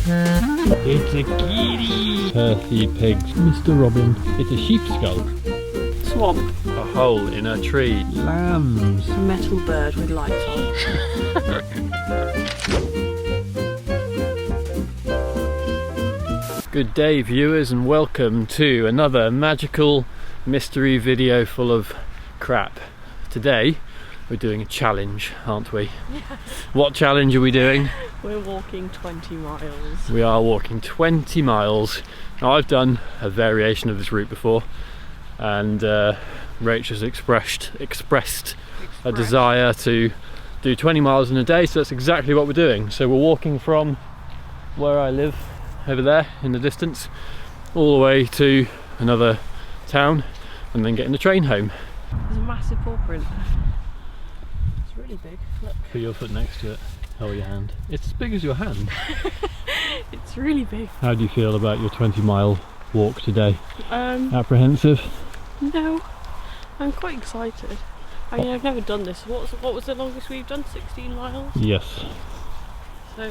It's a kitty. Earthy pigs. Mr. Robin. It's a sheep skull. Swamp. A hole in a tree. Lambs. A metal bird with lights on. Good day viewers, and welcome to another magical mystery video full of crap. Today we're doing a challenge, aren't we? Yes. What challenge are we doing? We're walking 20 miles. We are walking 20 miles. Now I've done a variation of this route before, and Rachel's expressed a desire to do 20 miles in a day, so that's exactly what we're doing. So we're walking from where I live over there in the distance all the way to another town and then getting the train home. There's a massive paw print. It's really big. Look. Put your foot next to it. Hold your hand. It's as big as your hand. It's really big. How do you feel about your 20-mile walk today? Apprehensive? No, I'm quite excited. I mean, I've never done this. What was the longest we've done? 16 miles? Yes. So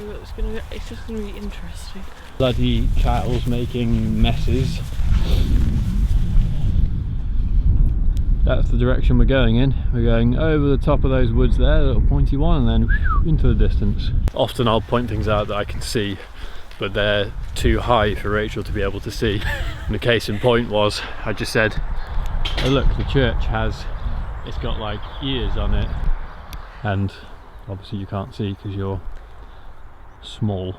it's just gonna be interesting. Bloody cows making messes. That's the direction we're going in. We're going over the top of those woods there, a little pointy one, and then into the distance. Often I'll point things out that I can see, but they're too high for Rachel to be able to see. And the case in point was, I just said, oh look, the church it's got like ears on it, and obviously you can't see because you're small.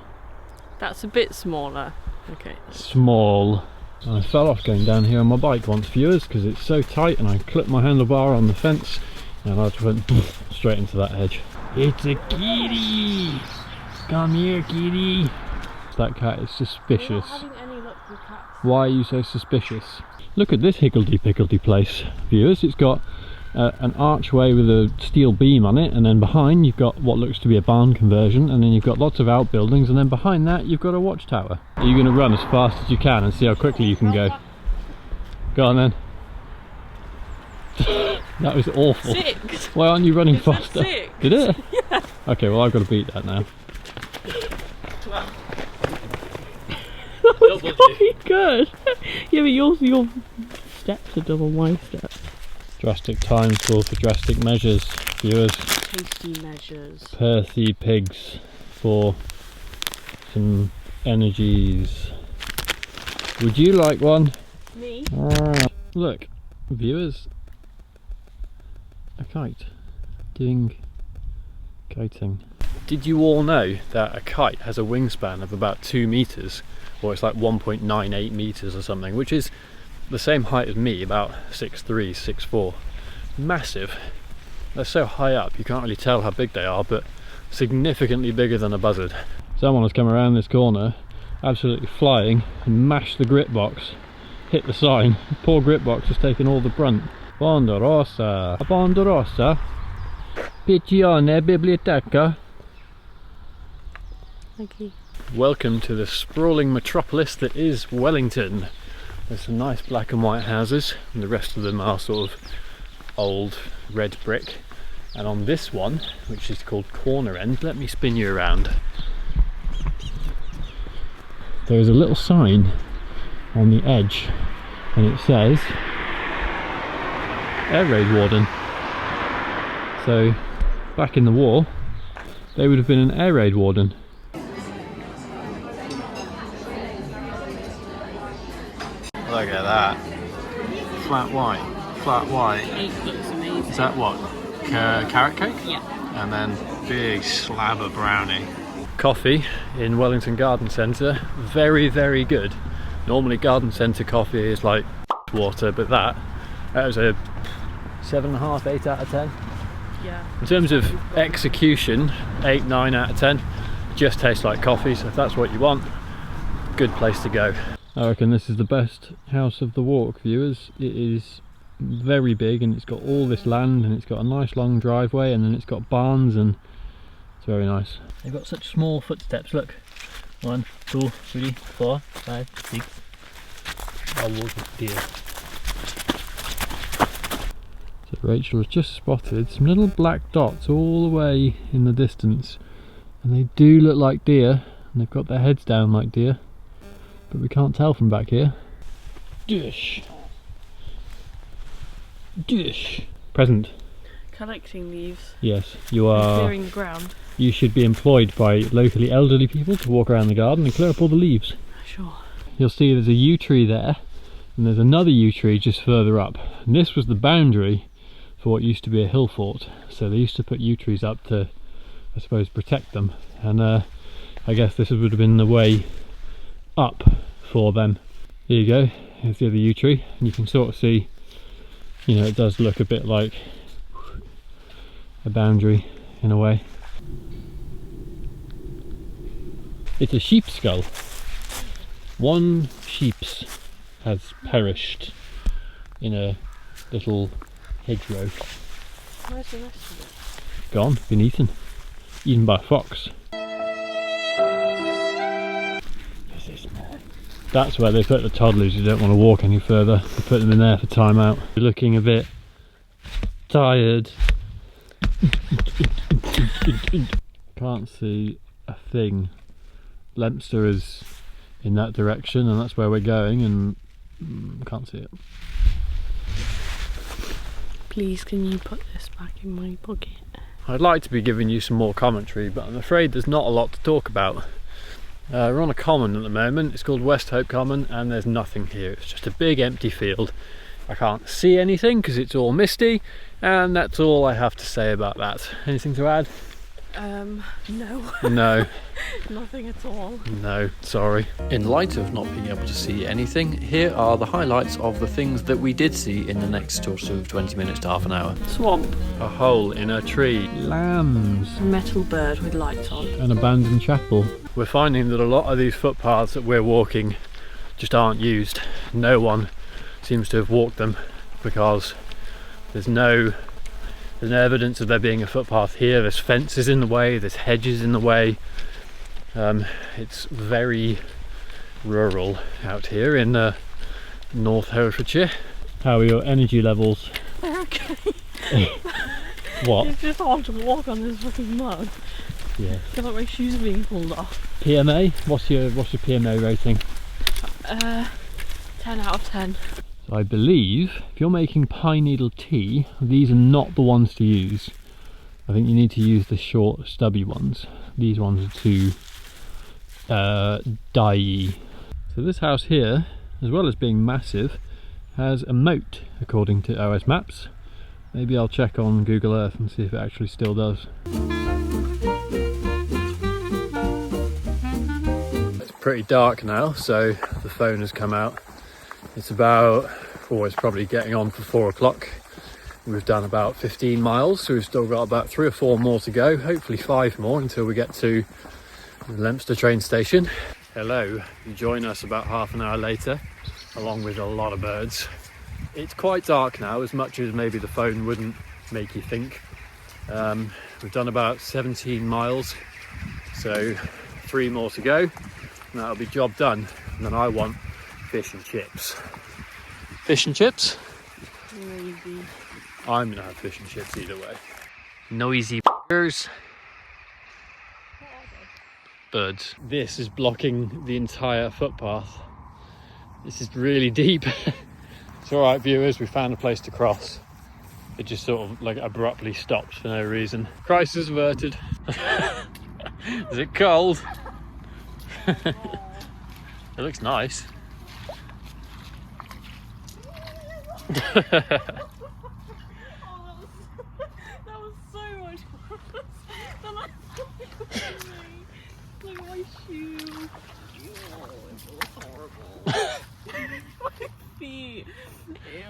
That's a bit smaller. Okay. Small. And I fell off going down here on my bike once, viewers, because it's so tight, and I clipped my handlebar on the fence and I just went straight into that hedge. It's a kitty! Come here, kitty! That cat is suspicious. We're not having any luck with cats. Why are you so suspicious? Look at this higgledy-piggledy place, viewers. It's got an archway with a steel beam on it, and then behind you've got what looks to be a barn conversion, and then you've got lots of outbuildings, and then behind that you've got a watchtower. Are you going to run as fast as you can and see how quickly you can go? Go on then. That was awful. 6. Why aren't you running faster? 6. Did it? Yeah. Okay, well I've got to beat that now. 12. That was quite good. Yeah, but your steps are double my steps. Drastic times call for drastic measures, viewers. Tasty measures. Perthy pigs for some energies. Would you like one? Me? Look, viewers, a kite doing kiting. Did you all know that a kite has a wingspan of about 2 meters, or it's like 1.98 meters or something, which is the same height as me, about 6'3", 6'4". Massive. They're so high up you can't really tell how big they are, but significantly bigger than a buzzard. Someone has come around this corner, absolutely flying, and mashed the grip box, hit the sign. The poor grip box has taken all the brunt. Ponderosa, Ponderosa, Piccione Biblioteca. Thank you. Welcome to the sprawling metropolis that is Wellington. There's some nice black and white houses, and the rest of them are sort of old red brick. And on this one, which is called Corner End, let me spin you around. There is a little sign on the edge, and it says Air Raid Warden. So back in the war, they would have been an air raid warden. Look at that. Flat white. Flat white. It looks amazing. Is that what? Carrot cake? Yeah. And then big slab of brownie. Coffee in Wellington Garden Centre. Very, very good. Normally garden centre coffee is like water, but that was a 7.5, 8 out of 10. Yeah. In terms of execution, 8, 9 out of 10. It just tastes like coffee, so if that's what you want, good place to go. I reckon this is the best house of the walk, viewers. It is very big, and it's got all this land, and it's got a nice long driveway, and then it's got barns, and it's very nice. They've got such small footsteps, look. 1, 2, 3, 4, 5, 6. I'll walk with deer. So Rachel has just spotted some little black dots all the way in the distance, and they do look like deer. and they've got their heads down like deer, but we can't tell from back here. Dish. Dish. Present. Collecting leaves. Yes, you are. Clearing the ground. You should be employed by locally elderly people to walk around the garden and clear up all the leaves. Sure. You'll see there's a yew tree there, and there's another yew tree just further up. And this was the boundary for what used to be a hill fort. So they used to put yew trees up to, I suppose, protect them. And I guess this would have been the way up for them. Here you go. Here's the other yew tree, and you can sort of see, you know, it does look a bit like a boundary in a way. It's a sheep's skull. One sheep's has perished in a little hedgerow. Where's the rest of it? Gone, been eaten by a fox. That's where they put the toddlers who don't want to walk any further. They put them in there for time out. You're looking a bit tired. Can't see a thing. Leominster is in that direction, and that's where we're going, and can't see it. Please, can you put this back in my pocket? I'd like to be giving you some more commentary, but I'm afraid there's not a lot to talk about. We're on a common at the moment. It's called West Hope Common, and there's nothing here. It's just a big empty field. I can't see anything because it's all misty, and that's all I have to say about that. Anything to add? No. No. Nothing at all. No, sorry. In light of not being able to see anything, here are the highlights of the things that we did see in the next sort of 20 minutes to half an hour. Swamp. A hole in a tree. Lambs. A metal bird with lights on. An abandoned chapel. We're finding that a lot of these footpaths that we're walking just aren't used. No one seems to have walked them because there's no evidence of there being a footpath here. There's fences in the way, there's hedges in the way. It's very rural out here in North Herefordshire. How are your energy levels? They're okay. What? It's just hard to walk on this fucking mud. Yeah. I feel like my shoes are being pulled off. PMA? What's your PMA rating? 10 out of 10. So I believe if you're making pine needle tea, these are not the ones to use. I think you need to use the short stubby ones. These ones are too dye-y. So this house here, as well as being massive, has a moat according to OS Maps. Maybe I'll check on Google Earth and see if it actually still does. It's pretty dark now, so the phone has come out. It's about, it's probably getting on for 4 o'clock. We've done about 15 miles, so we've still got about 3 or 4 more to go, hopefully 5 more until we get to the Leominster train station. Hello, you join us about half an hour later, along with a lot of birds. It's quite dark now, as much as maybe the phone wouldn't make you think. We've done about 17 miles, so 3 more to go, and that'll be job done. And then I want fish and chips. Fish and chips? Maybe. I'm gonna have fish and chips either way. Noisy birds. Birds. This is blocking the entire footpath. This is really deep. It's alright viewers, we found a place to cross. It just sort of like abruptly stopped for no reason. Crisis averted. Is it cold? It looks nice. That was so much worse than I thought it was going to be. Look at my shoe. Oh, it feels horrible. My feet. Ew.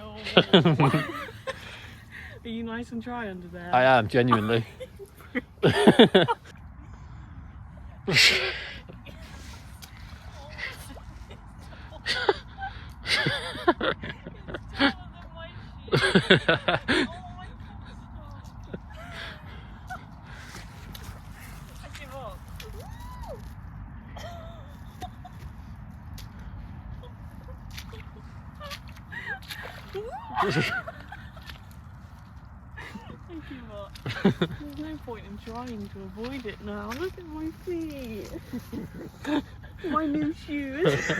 Are you nice and dry under there? I am, genuinely. There's no point in trying to avoid it now. Look at my feet. My new shoes.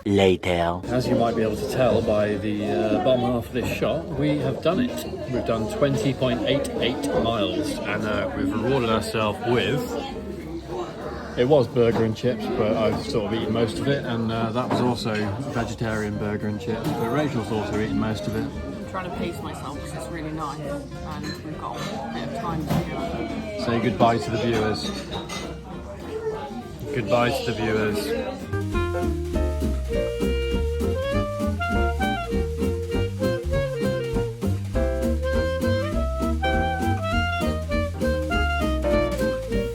Later. As you might be able to tell by the bottom half of this shot, we have done it. We've done 20.88 miles, and we've rewarded ourselves with... It was burger and chips, but I've sort of eaten most of it, and that was also vegetarian burger and chips, but Rachel's also eaten most of it. I'm trying to pace myself because it's really nice, and we've got a bit of time to go. Say goodbye to the viewers. Goodbye to the viewers.